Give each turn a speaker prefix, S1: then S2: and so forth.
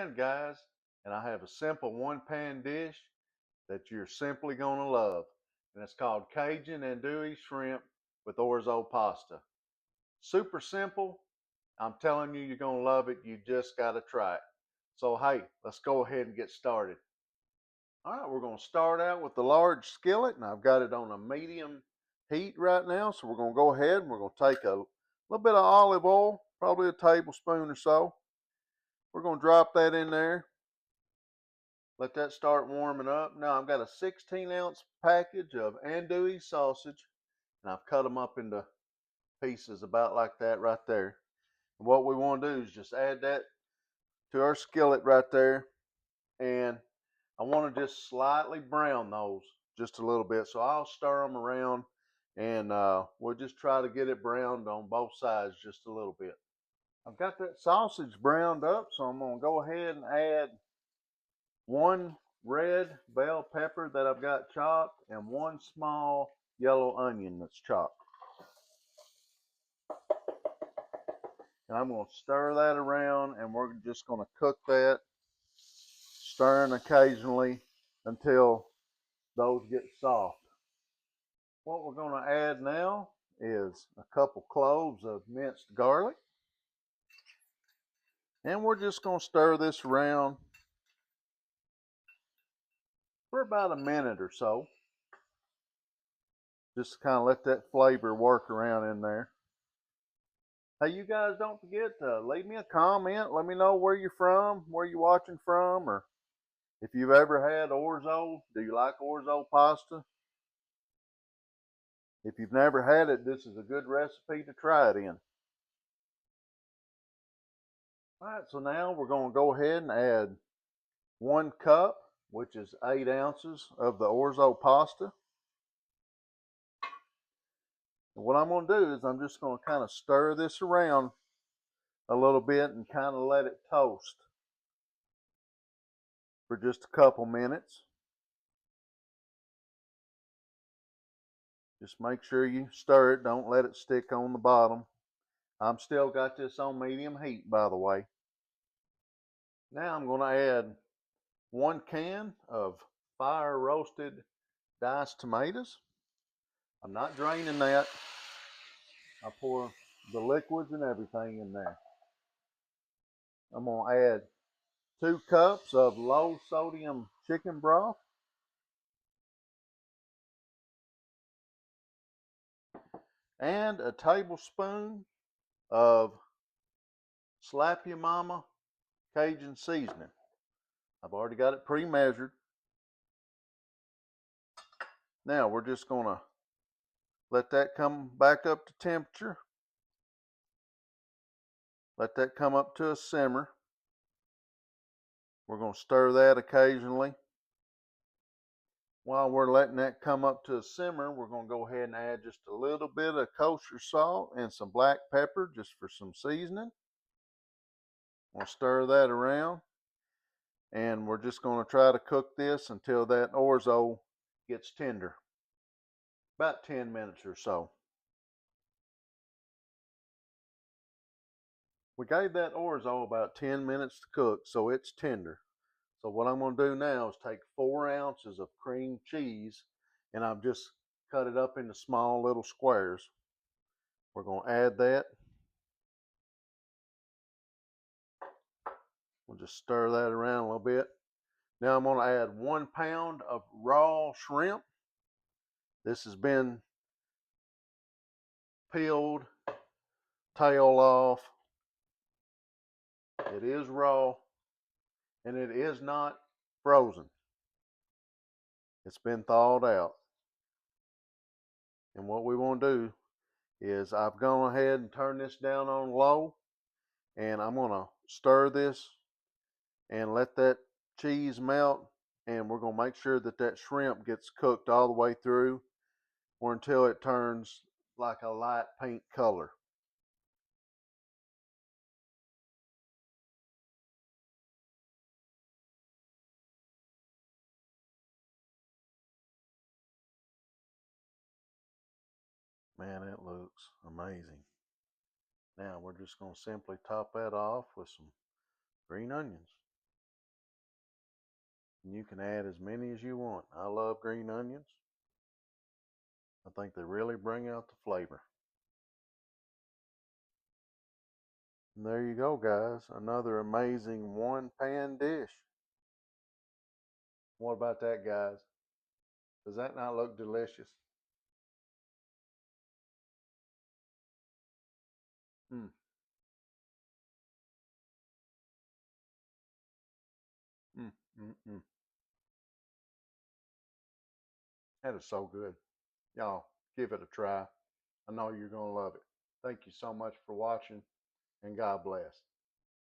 S1: again, guys, and I have a simple one-pan dish that you're simply going to love. And it's called Cajun andouille shrimp with orzo pasta. Super simple. I'm telling you, you're going to love it. You just got to try it. So, hey, let's go ahead and get started. All right, we're going to start out with the large skillet, and I've got it on a medium heat right now. So, we're going to go ahead and we're going to take a little bit of olive oil, probably a tablespoon or so. We're going to drop that in there. Let that start warming up. Now I've got a 16-ounce package of andouille sausage, and I've cut them up into pieces about like that right there. And what we want to do is just add that to our skillet right there, and I want to just slightly brown those just a little bit. So I'll stir them around, and we'll just try to get it browned on both sides just a little bit. I've got that sausage browned up, so I'm going to go ahead and add one red bell pepper that I've got chopped, and one small yellow onion that's chopped. And I'm going to stir that around, and we're just going to cook that, stirring occasionally until those get soft. What we're going to add now is a couple cloves of minced garlic. And we're just going to stir this around for about a minute or so. Just to kind of let that flavor work around in there. Hey, you guys, don't forget to leave me a comment. Let me know where you're from, where you're watching from, or if you've ever had orzo. Do you like orzo pasta? If you've never had it, this is a good recipe to try it in. All right, so now we're going to go ahead and add 1 cup, which is 8 ounces of the orzo pasta. And what I'm going to do is I'm just going to kind of stir this around a little bit and kind of let it toast for just a couple minutes. Just make sure you stir it. Don't let it stick on the bottom. I'm still got this on medium heat, by the way. Now I'm going to add 1 can of fire roasted diced tomatoes. I'm not draining that. I pour the liquids and everything in there. I'm going to add 2 cups of low sodium chicken broth. And a tablespoon of Slap Your Mama Cajun seasoning. I've already got it pre-measured. Now we're just going to let that come back up to temperature. Let that come up to a simmer. We're going to stir that occasionally. While we're letting that come up to a simmer, we're going to go ahead and add just a little bit of kosher salt and some black pepper just for some seasoning. We'll stir that around. And we're just going to try to cook this until that orzo gets tender. About 10 minutes or so. We gave that orzo about 10 minutes to cook, so it's tender. So what I'm going to do now is take 4 ounces of cream cheese, and I've just cut it up into small little squares. We're going to add that. We'll just stir that around a little bit. Now I'm going to add 1 pound of raw shrimp. This has been peeled, tail off. It is raw, and it is not frozen. It's been thawed out. And what we want to do is I've gone ahead and turned this down on low, and I'm going to stir this and let that cheese melt, and we're going to make sure that that shrimp gets cooked all the way through or until it turns like a light pink color. Man, it looks amazing. Now we're just going to simply top that off with some green onions. And you can add as many as you want. I love green onions. I think they really bring out the flavor. And there you go, guys. Another amazing one pan dish. What about that, guys? Does that not look delicious? Mm, mm, mm, mm. That is so good. Y'all, give it a try. I know you're going to love it. Thank you so much for watching, and God bless.